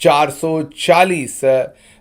440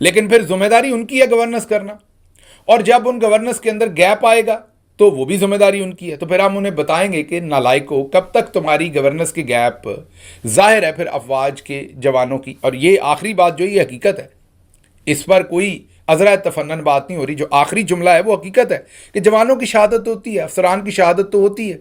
لیکن پھر ذمہ داری ان کی ہے گورننس کرنا، اور جب ان گورننس کے اندر گیپ آئے گا تو وہ بھی ذمہ داری ان کی ہے۔ تو پھر ہم انہیں بتائیں گے کہ نالائکو، کب تک تمہاری گورننس کے گیپ، ظاہر ہے پھر افواج کے جوانوں کی، اور یہ آخری بات جو یہ حقیقت ہے، اس پر کوئی عذرا تفنن بات نہیں ہو رہی، جو آخری جملہ ہے وہ حقیقت ہے کہ جوانوں کی شہادت ہوتی ہے، افسران کی شہادت تو ہوتی ہے،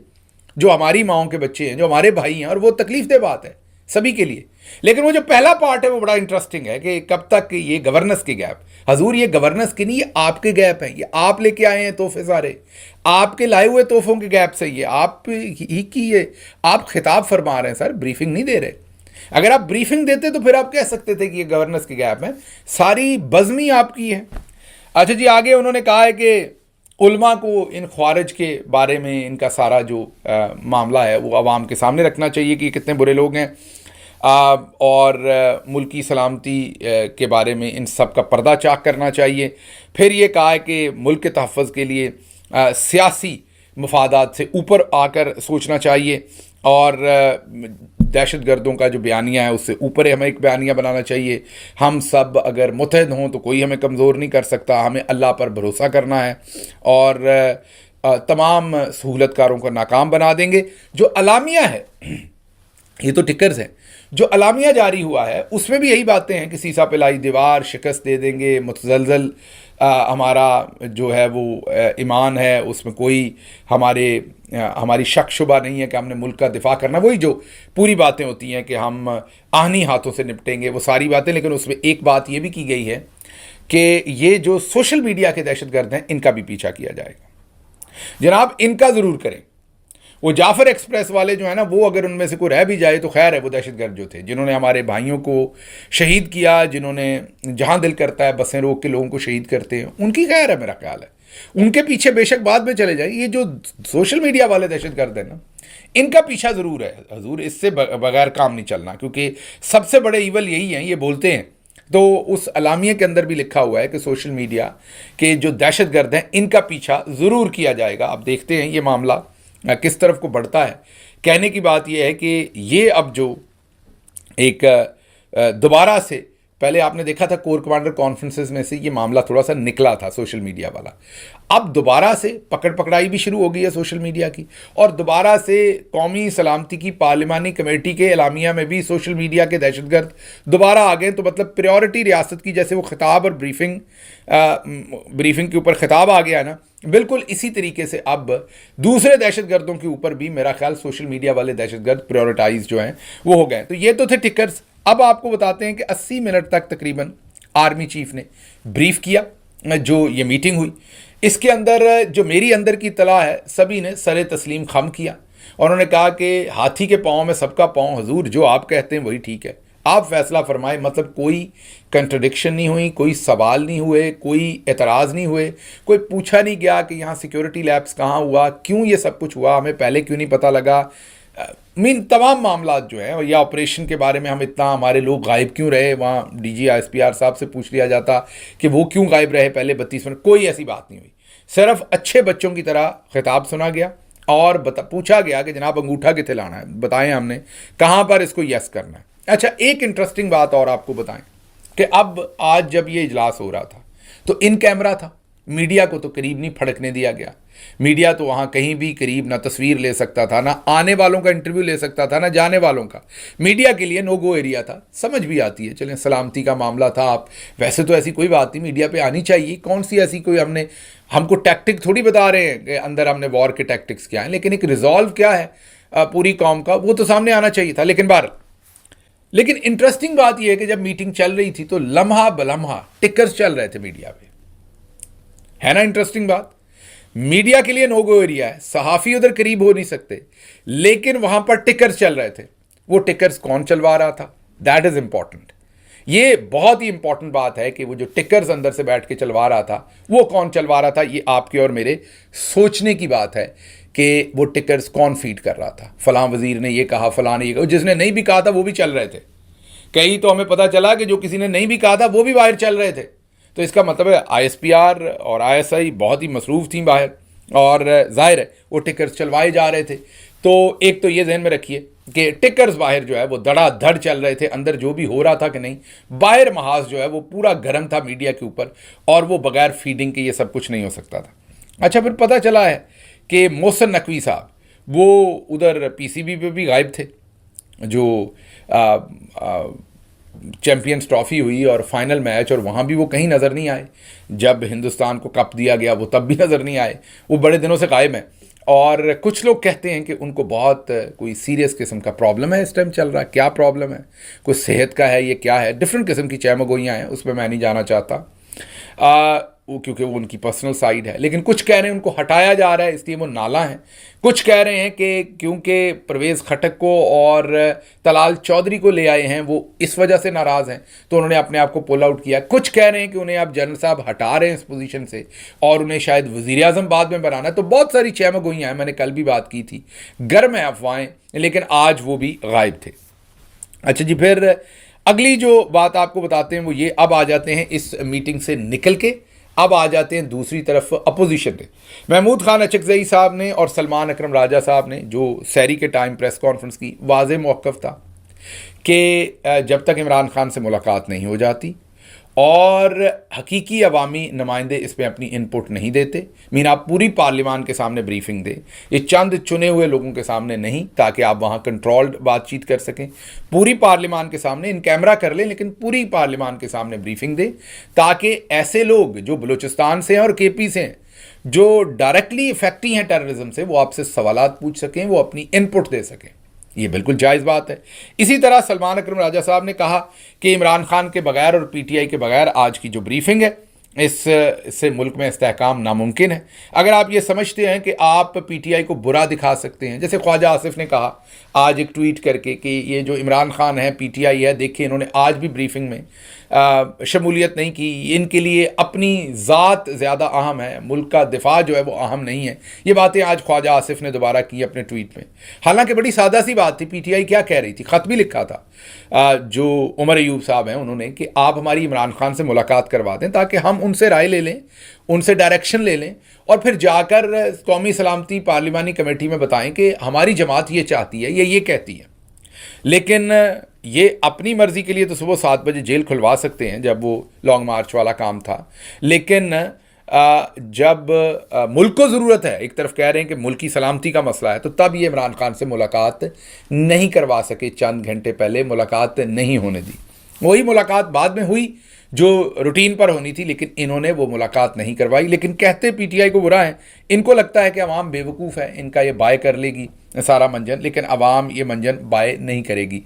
جو ہماری ماؤں کے بچے ہیں، جو ہمارے بھائی ہیں، اور وہ تکلیف دہ بات ہے سبھی کے لیے۔ لیکن وہ جو پہلا پارٹ ہے وہ بڑا انٹرسٹنگ ہے کہ کب تک یہ گورننس کے گیپ، حضور یہ گورننس کے نہیں، یہ آپ کے گیپ ہیں، یہ آپ لے کے آئے ہیں تحفے سارے، آپ کے لائے ہوئے تحفوں کے گیپ سے، یہ آپ ہی کی یہ آپ خطاب فرما رہے ہیں سر، بریفنگ نہیں دے رہے۔ اگر آپ بریفنگ دیتے تو پھر آپ کہہ سکتے تھے کہ یہ گورننس کے گیپ ہیں، ساری بزمی آپ کی ہے۔ اچھا جی، آگے انہوں نے کہا ہے کہ علماء کو ان خوارج کے بارے میں ان کا سارا جو معاملہ ہے وہ عوام کے سامنے رکھنا چاہیے کہ یہ کتنے برے لوگ ہیں، اور ملکی سلامتی کے بارے میں ان سب کا پردہ چاک کرنا چاہیے۔ پھر یہ کہا ہے کہ ملک کے تحفظ کے لیے سیاسی مفادات سے اوپر آ کر سوچنا چاہیے، اور دہشت گردوں کا جو بیانیہ ہے اس سے اوپر ہمیں ایک بیانیہ بنانا چاہیے۔ ہم سب اگر متحد ہوں تو کوئی ہمیں کمزور نہیں کر سکتا، ہمیں اللہ پر بھروسہ کرنا ہے، اور تمام سہولت کاروں کو ناکام بنا دیں گے۔ جو اعلامیہ ہے، یہ تو ٹکرز ہیں، جو اعلامیہ جاری ہوا ہے اس میں بھی یہی باتیں ہیں کہ سیسا پلائی دیوار، شکست دے دیں گے، متزلزل ہمارا جو ہے وہ ایمان ہے، اس میں کوئی ہماری شک شبہ نہیں ہے کہ ہم نے ملک کا دفاع کرنا، وہی جو پوری باتیں ہوتی ہیں کہ ہم آہنی ہاتھوں سے نپٹیں گے، وہ ساری باتیں۔ لیکن اس میں ایک بات یہ بھی کی گئی ہے کہ یہ جو سوشل میڈیا کے دہشت گرد ہیں ان کا بھی پیچھا کیا جائے گا، جناب ان کا ضرور کریں۔ وہ جعفر ایکسپریس والے جو ہیں نا، وہ اگر ان میں سے کوئی رہ بھی جائے تو خیر ہے، وہ دہشت گرد جو تھے جنہوں نے ہمارے بھائیوں کو شہید کیا، جنہوں نے جہاں دل کرتا ہے بسیں روک کے لوگوں کو شہید کرتے ہیں، ان کی خیر ہے، میرا خیال ہے ان کے پیچھے بے شک بعد میں چلے جائیں۔ یہ جو سوشل میڈیا والے دہشت گرد ہیں نا، ان کا پیچھا ضرور ہے حضور، اس سے بغیر کام نہیں چلنا، کیونکہ سب سے بڑے ایول یہی ہیں، یہ بولتے ہیں۔ تو اس اعلامیے کے اندر بھی لکھا ہوا ہے کہ سوشل میڈیا کے جو دہشت گرد ہیں ان کا پیچھا ضرور کیا جائے گا۔ اب دیکھتے ہیں یہ معاملہ کس طرف کو بڑھتا ہے۔ کہنے کی بات یہ ہے کہ یہ اب جو ایک دوبارہ سے، پہلے آپ نے دیکھا تھا کور کمانڈر کانفرنسز میں سے یہ معاملہ تھوڑا سا نکلا تھا سوشل میڈیا والا، اب دوبارہ سے پکڑ پکڑائی بھی شروع ہو گئی ہے سوشل میڈیا کی، اور دوبارہ سے قومی سلامتی کی پارلیمانی کمیٹی کے اعلامیہ میں بھی سوشل میڈیا کے دہشت گرد دوبارہ آ گئے۔ تو مطلب پریورٹی ریاست کی، جیسے وہ خطاب اور بریفنگ کے اوپر خطاب آ گیا نا، بالکل اسی طریقے سے اب دوسرے دہشت گردوں کے اوپر بھی میرا خیال سوشل میڈیا والے دہشت گرد پریورٹائز جو ہیں وہ ہو گئے۔ تو یہ تو تھے ٹکرز۔ اب آپ کو بتاتے ہیں کہ 80 منٹ تک تقریباً آرمی چیف نے بریف کیا جو یہ میٹنگ ہوئی۔ اس کے اندر جو میری اندر کی اطلاع ہے، سبھی نے سر تسلیم خم کیا، اور انہوں نے کہا کہ ہاتھی کے پاؤں میں سب کا پاؤں، حضور جو آپ کہتے ہیں وہی ٹھیک ہے، آپ فیصلہ فرمائیں۔ مطلب کوئی کنٹرڈکشن نہیں ہوئی، کوئی سوال نہیں ہوئے، کوئی اعتراض نہیں ہوئے، کوئی پوچھا نہیں گیا کہ یہاں سیکیورٹی لیپس کہاں ہوا، کیوں یہ سب کچھ ہوا، ہمیں پہلے کیوں نہیں پتہ لگا۔ تمام معاملات جو ہیں، اور یہ آپریشن کے بارے میں ہمارے لوگ غائب کیوں رہے، وہاں D G S P R صاحب سے پوچھ لیا جاتا کہ وہ کیوں غائب رہے پہلے 32 منٹ، کوئی ایسی بات نہیں ہوئی۔ صرف اچھے بچوں کی طرح خطاب سنا گیا، اور پوچھا گیا کہ جناب انگوٹھا کتنے لانا ہے، بتائیں ہم نے کہاں پر اس کو یس کرنا ہے۔ اچھا، ایک انٹرسٹنگ بات اور آپ کو بتائیں کہ اب آج جب یہ اجلاس ہو رہا تھا تو ان کیمرہ تھا، میڈیا کو تو قریب نہیں پھڑکنے دیا گیا۔ میڈیا تو وہاں کہیں بھی قریب نہ تصویر لے سکتا تھا، نہ آنے والوں کا انٹرویو لے سکتا تھا، نہ جانے والوں کا۔ میڈیا کے لیے نو گو ایریا تھا، سمجھ بھی آتی ہے، چلیں سلامتی کا معاملہ تھا، آپ ویسے تو ایسی کوئی بات نہیں، میڈیا پہ آنی چاہیے، کون سی ایسی کوئی ہم کو ٹیکٹک تھوڑی بتا رہے ہیں کہ اندر ہم نے وار کے ٹیکٹکس کیا ہیں، لیکن ایک ریزالو کیا ہے پوری قوم کا، وہ تو سامنے آنا چاہیے تھا۔ لیکن انٹرسٹنگ بات یہ ہے کہ جب میٹنگ چل رہی تھی تو لمحہ بلمحہ ٹکرز چل رہے تھے میڈیا پہ، ہے نا انٹرسٹنگ بات۔ میڈیا کے لیے نو گو ایریا ہے، صحافی ادھر قریب ہو نہیں سکتے، لیکن وہاں پر ٹکرز چل رہے تھے۔ وہ ٹکرز کون چلوا رہا تھا؟ That is important. یہ بہت ہی امپورٹنٹ بات ہے کہ وہ جو ٹکرز اندر سے بیٹھ کے چلوا رہا تھا وہ کون چلوا رہا تھا۔ یہ آپ کے اور میرے سوچنے کی بات ہے کہ وہ ٹکرز کون فیڈ کر رہا تھا۔ فلاں وزیر نے یہ کہا، فلاں نے یہ کہا، جس نے نہیں بھی کہا تھا وہ بھی چل رہے تھے۔ کئی تو ہمیں پتہ چلا کہ جو کسی نے نہیں بھی کہا تھا وہ بھی باہر چل رہے تھے۔ تو اس کا مطلب ہے آئی ایس پی آر اور آئی ایس آئی بہت ہی مصروف تھیں باہر، اور ظاہر ہے وہ ٹکرز چلوائے جا رہے تھے۔ تو ایک تو یہ ذہن میں رکھیے کہ ٹکرز باہر جو ہے وہ دڑا دھڑ چل رہے تھے، اندر جو بھی ہو رہا تھا کہ نہیں، باہر محاذ جو ہے وہ پورا گرم تھا میڈیا کے اوپر، اور وہ بغیر فیڈنگ کے یہ سب کچھ نہیں ہو سکتا تھا۔ اچھا، پھر پتہ چلا ہے کہ محسن نقوی صاحب وہ ادھر پی سی بی پہ بھی غائب تھے، جو چیمپئنز ٹرافی ہوئی اور فائنل میچ، اور وہاں بھی وہ کہیں نظر نہیں آئے۔ جب ہندوستان کو کپ دیا گیا وہ تب بھی نظر نہیں آئے، وہ بڑے دنوں سے غائب ہیں۔ اور کچھ لوگ کہتے ہیں کہ ان کو بہت کوئی سیریس قسم کا پرابلم ہے اس ٹائم چل رہا ہے۔ کیا پرابلم ہے؟ کوئی صحت کا ہے، یہ کیا ہے؟ ڈفرینٹ قسم کی چہمگوئیاں ہیں، اس پہ میں نہیں جانا چاہتا کیونکہ وہ ان کی پرسنل سائیڈ ہے۔ لیکن کچھ کہہ رہے ہیں ان کو ہٹایا جا رہا ہے اس لیے وہ نالاں ہیں، کچھ کہہ رہے ہیں کہ کیونکہ پرویز خٹک کو اور طلال چودھری کو لے آئے ہیں وہ اس وجہ سے ناراض ہیں تو انہوں نے اپنے آپ کو پول آؤٹ کیا۔ کچھ کہہ رہے ہیں کہ انہیں آپ جنرل صاحب ہٹا رہے ہیں اس پوزیشن سے اور انہیں شاید وزیر اعظم بعد میں بنانا ہے۔ تو بہت ساری چہمگوئیاں ہیں، میں نے کل بھی بات کی تھی، گرم ہیں افواہیں، لیکن آج وہ بھی غائب تھے۔ اچھا جی، پھر اگلی جو بات آپ کو بتاتے ہیں وہ یہ، اب آ جاتے ہیں اس میٹنگ سے نکل کے، اب آ جاتے ہیں دوسری طرف اپوزیشن نے۔ محمود خان اچکزئی صاحب نے اور سلمان اکرم راجہ صاحب نے، جو سحری کے ٹائم پریس کانفرنس کی، واضح موقف تھا کہ جب تک عمران خان سے ملاقات نہیں ہو جاتی اور حقیقی عوامی نمائندے اس پہ اپنی ان پٹ نہیں دیتے، مین آپ پوری پارلیمان کے سامنے بریفنگ دیں، یہ چند چنے ہوئے لوگوں کے سامنے نہیں، تاکہ آپ وہاں کنٹرولڈ بات چیت کر سکیں، پوری پارلیمان کے سامنے ان کیمرہ کر لیں، لیکن پوری پارلیمان کے سامنے بریفنگ دیں، تاکہ ایسے لوگ جو بلوچستان سے ہیں اور کے پی سے ہیں، جو ڈائریکٹلی افیکٹی ہیں ٹیررزم سے، وہ آپ سے سوالات پوچھ سکیں، وہ اپنی ان پٹ دے سکیں۔ یہ بالکل جائز بات ہے۔ اسی طرح سلمان اکرم راجہ صاحب نے کہا کہ عمران خان کے بغیر اور پی ٹی آئی کے بغیر آج کی جو بریفنگ ہے اس سے ملک میں استحکام ناممکن ہے۔ اگر آپ یہ سمجھتے ہیں کہ آپ پی ٹی آئی کو برا دکھا سکتے ہیں، جیسے خواجہ آصف نے کہا آج ایک ٹویٹ کر کے کہ یہ جو عمران خان ہے، پی ٹی آئی ہے، دیکھیں انہوں نے آج بھی بریفنگ میں شمولیت نہیں کی، ان کے لیے اپنی ذات زیادہ اہم ہے، ملک کا دفاع جو ہے وہ اہم نہیں ہے۔ یہ باتیں آج خواجہ آصف نے دوبارہ کی اپنے ٹویٹ میں، حالانکہ بڑی سادہ سی بات تھی۔ پی ٹی آئی کیا کہہ رہی تھی؟ خط بھی لکھا تھا جو عمر ایوب صاحب ہیں انہوں نے، کہ آپ ہماری عمران خان سے ملاقات کروا دیں تاکہ ہم ان سے رائے لے لیں، ان سے ڈائریکشن لے لیں، اور پھر جا کر قومی سلامتی پارلیمانی کمیٹی میں بتائیں کہ ہماری جماعت یہ چاہتی ہے، یہ کہتی ہے۔ لیکن یہ اپنی مرضی کے لیے تو صبح 7 بجے جیل کھلوا سکتے ہیں جب وہ لانگ مارچ والا کام تھا، لیکن جب ملک کو ضرورت ہے، ایک طرف کہہ رہے ہیں کہ ملک کی سلامتی کا مسئلہ ہے، تو تب یہ عمران خان سے ملاقات نہیں کروا سکے، چند گھنٹے پہلے ملاقات نہیں ہونے دی۔ وہی ملاقات بعد میں ہوئی جو روٹین پر ہونی تھی، لیکن انہوں نے وہ ملاقات نہیں کروائی۔ لیکن کہتے پی ٹی آئی کو برا ہے، ان کو لگتا ہے کہ عوام بے وقوف ہے، ان کا یہ بائے کر لے گی سارا منجن، لیکن عوام یہ منجن بائے نہیں کرے گی۔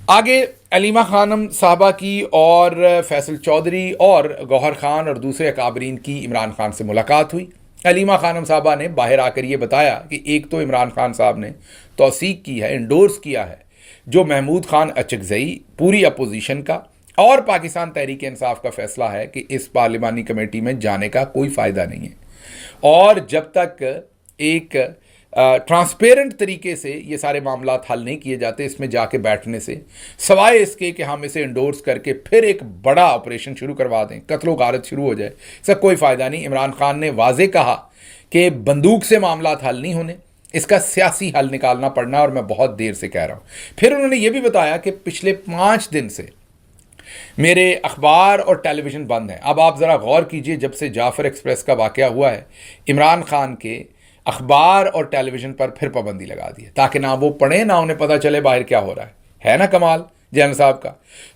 آگے علیمہ خانم صاحبہ کی اور فیصل چودھری اور گوہر خان اور دوسرے اکابرین کی عمران خان سے ملاقات ہوئی۔ علیمہ خانم صاحبہ نے باہر آ کر یہ بتایا کہ ایک تو عمران خان صاحب نے توثیق کی ہے، انڈورس کیا ہے جو محمود خان اچکزئی، پوری اپوزیشن کا اور پاکستان تحریک انصاف کا فیصلہ ہے کہ اس پارلیمانی کمیٹی میں جانے کا کوئی فائدہ نہیں ہے، اور جب تک ایک ٹرانسپیرنٹ طریقے سے یہ سارے معاملات حل نہیں کیے جاتے اس میں جا کے بیٹھنے سے، سوائے اس کے کہ ہم اسے انڈورس کر کے پھر ایک بڑا آپریشن شروع کروا دیں، قتل و غارت شروع ہو جائے، اس کا کوئی فائدہ نہیں۔ عمران خان نے واضح کہا کہ بندوق سے معاملات حل نہیں ہونے، اس کا سیاسی حل نکالنا پڑنا، اور میں بہت دیر سے کہہ رہا ہوں۔ پھر انہوں نے یہ بھی بتایا کہ پچھلے 5 دن سے میرے اخبار اور ٹیلی ویژن بند ہیں۔ اب آپ ذرا غور کیجئے، جب سے جعفر ایکسپریس کا واقعہ ہوا ہے، عمران خان کے اخبار اور ٹیلی ویژن پر پھر پابندی لگا دی ہے، تاکہ نہ وہ پڑھیں نہ انہیں پتہ چلے باہر کیا ہو رہا ہے نا کمال جنرل صاحب کا۔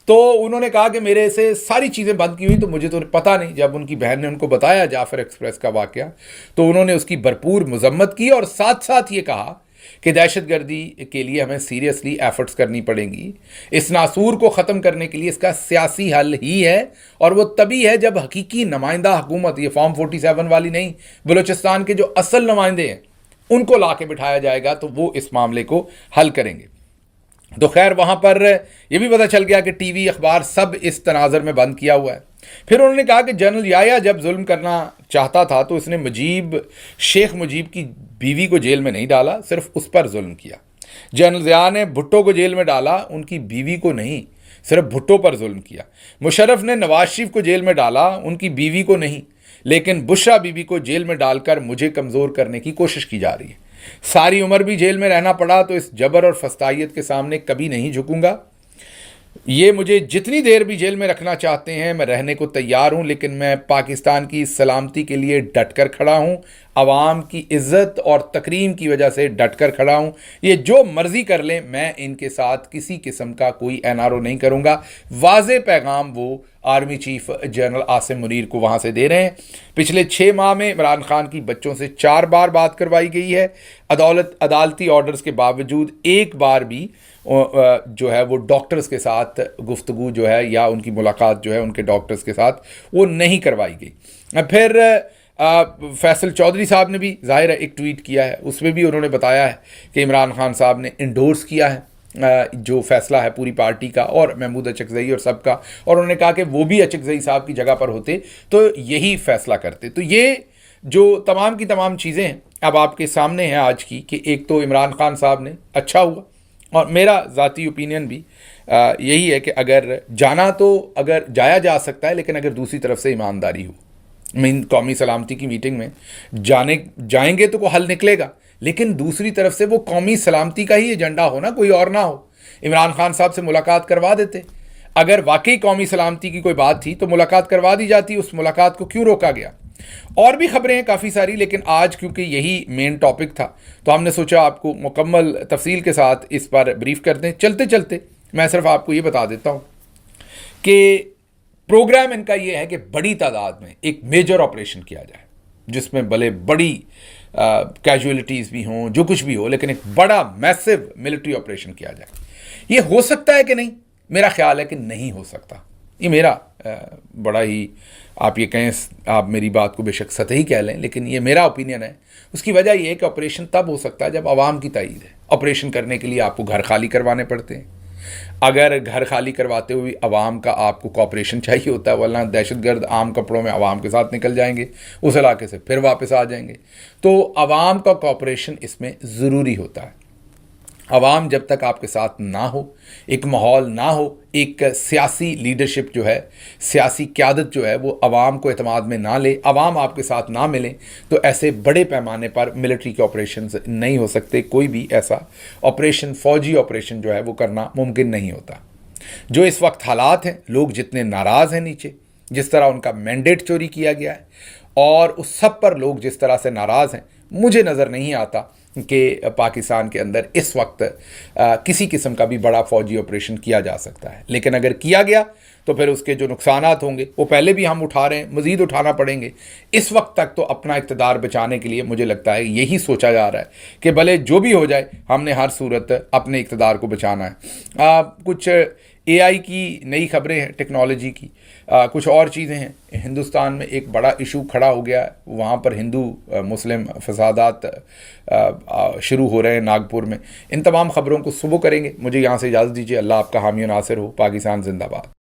تو انہوں نے کہا کہ میرے سے ساری چیزیں بند کی ہوئی، تو مجھے تو پتہ نہیں۔ جب ان کی بہن نے ان کو بتایا جعفر ایکسپریس کا واقعہ، تو انہوں نے اس کی بھرپور مذمت کی، اور ساتھ ساتھ یہ کہا کہ دہشت گردی کے لیے ہمیں سیریسلی ایفرٹس کرنی پڑیں گی، اس ناسور کو ختم کرنے کے لیے اس کا سیاسی حل ہی ہے، اور وہ تبھی ہے جب حقیقی نمائندہ حکومت، یہ فارم 47 والی نہیں، بلوچستان کے جو اصل نمائندے ہیں ان کو لا کے بٹھایا جائے گا، تو وہ اس معاملے کو حل کریں گے۔ تو خیر وہاں پر یہ بھی پتہ چل گیا کہ ٹی وی اخبار سب اس تناظر میں بند کیا ہوا ہے۔ پھر انہوں نے کہا کہ جنرل یحییٰ جب ظلم کرنا چاہتا تھا تو اس نے شیخ مجیب کی بیوی کو جیل میں نہیں ڈالا، صرف اس پر ظلم کیا۔ جنرل ضیاء نے بھٹو کو جیل میں ڈالا، ان کی بیوی کو نہیں، صرف بھٹو پر ظلم کیا۔ مشرف نے نواز شریف کو جیل میں ڈالا، ان کی بیوی کو نہیں، لیکن بشرا بیوی کو جیل میں ڈال کر مجھے کمزور کرنے کی کوشش کی جا رہی ہے۔ ساری عمر بھی جیل میں رہنا پڑا تو اس جبر اور فسطائیت کے سامنے کبھی نہیں جھکوں گا. یہ مجھے جتنی دیر بھی جیل میں رکھنا چاہتے ہیں میں رہنے کو تیار ہوں، لیکن میں پاکستان کی سلامتی کے لیے ڈٹ کر کھڑا ہوں، عوام کی عزت اور تکریم کی وجہ سے ڈٹ کر کھڑا ہوں. یہ جو مرضی کر لیں، میں ان کے ساتھ کسی قسم کا کوئی NRO نہیں کروں گا. واضح پیغام وہ army chief general Asim Munir کو وہاں سے دے رہے ہیں. پچھلے 6 ماہ میں عمران خان کی بچوں سے 4 بار بات کروائی گئی ہے. عدالتی آرڈرز کے باوجود ایک بار بھی جو ہے وہ ڈاکٹرز کے ساتھ گفتگو جو ہے یا ان کی ملاقات جو ہے ان کے ڈاکٹرز کے ساتھ وہ نہیں کروائی گئی. پھر فیصل چودھری صاحب نے بھی ظاہر ہے ایک ٹویٹ کیا ہے، اس میں بھی انہوں نے بتایا ہے کہ عمران خان صاحب نے انڈورس کیا ہے جو فیصلہ ہے پوری پارٹی کا اور محمود اچکزئی اور سب کا، اور انہوں نے کہا کہ وہ بھی اچکزئی صاحب کی جگہ پر ہوتے تو یہی فیصلہ کرتے. تو یہ جو تمام کی تمام چیزیں ہیں اب آپ کے سامنے ہیں آج کی، کہ ایک تو عمران خان صاحب نے اچھا ہوا، اور میرا ذاتی اوپینین بھی یہی ہے کہ اگر جانا تو اگر جایا جا سکتا ہے، لیکن اگر دوسری طرف سے ایمانداری ہو. قومی سلامتی کی میٹنگ میں جائیں گے تو کوئی حل نکلے گا، لیکن دوسری طرف سے وہ قومی سلامتی کا ہی ایجنڈا ہو نا، کوئی اور نہ ہو. عمران خان صاحب سے ملاقات کروا دیتے، اگر واقعی قومی سلامتی کی کوئی بات تھی تو ملاقات کروا دی جاتی. اس ملاقات کو کیوں روکا گیا؟ اور بھی خبریں ہیں کافی ساری، لیکن آج کیونکہ یہی مین ٹاپک تھا تو ہم نے سوچا آپ کو مکمل تفصیل کے ساتھ اس پر بریف کر دیں. چلتے چلتے میں صرف آپ کو یہ بتا دیتا ہوں کہ پروگرام ان کا یہ ہے کہ بڑی تعداد میں ایک میجر آپریشن کیا جائے، جس میں بھلے بڑی کیجولیٹیز بھی ہوں، جو کچھ بھی ہو، لیکن ایک بڑا میسو ملٹری آپریشن کیا جائے. یہ ہو سکتا ہے کہ نہیں؟ میرا خیال ہے کہ نہیں ہو سکتا. یہ میرا بڑا ہی، آپ یہ کہیں، آپ میری بات کو بے شک سطحی کہہ لیں، لیکن یہ میرا اوپینین ہے. اس کی وجہ یہ ہے کہ آپریشن تب ہو سکتا ہے جب عوام کی تائید ہے. آپریشن کرنے کے لیے آپ کو گھر خالی کروانے پڑتے ہیں. اگر گھر خالی کرواتے ہوئے عوام کا آپ کو کوآپریشن چاہیے ہوتا ہے، ورنہ دہشت گرد عام کپڑوں میں عوام کے ساتھ نکل جائیں گے اس علاقے سے، پھر واپس آ جائیں گے. تو عوام کا کوآپریشن اس میں ضروری ہوتا ہے. عوام جب تک آپ کے ساتھ نہ ہو، ایک ماحول نہ ہو، ایک سیاسی لیڈرشپ جو ہے، سیاسی قیادت جو ہے وہ عوام کو اعتماد میں نہ لے، عوام آپ کے ساتھ نہ ملیں، تو ایسے بڑے پیمانے پر ملٹری کے آپریشنز نہیں ہو سکتے. کوئی بھی ایسا آپریشن، فوجی آپریشن جو ہے وہ کرنا ممکن نہیں ہوتا. جو اس وقت حالات ہیں، لوگ جتنے ناراض ہیں نیچے، جس طرح ان کا مینڈیٹ چوری کیا گیا ہے، اور اس سب پر لوگ جس طرح سے ناراض ہیں، مجھے نظر نہیں آتا کہ پاکستان کے اندر اس وقت کسی قسم کا بھی بڑا فوجی آپریشن کیا جا سکتا ہے. لیکن اگر کیا گیا تو پھر اس کے جو نقصانات ہوں گے وہ پہلے بھی ہم اٹھا رہے ہیں، مزید اٹھانا پڑیں گے. اس وقت تک تو اپنا اقتدار بچانے کے لیے مجھے لگتا ہے یہی سوچا جا رہا ہے کہ بھلے جو بھی ہو جائے ہم نے ہر صورت اپنے اقتدار کو بچانا ہے. کچھ AI کی نئی خبریں ہیں، ٹیکنالوجی کی، کچھ اور چیزیں ہیں. ہندوستان میں ایک بڑا ایشو کھڑا ہو گیا ہے، وہاں پر ہندو مسلم فسادات شروع ہو رہے ہیں ناگپور میں. ان تمام خبروں کو صبح کریں گے. مجھے یہاں سے اجازت دیجیے. اللہ آپ کا حامی و ناصر ہو. پاکستان زندہ باد.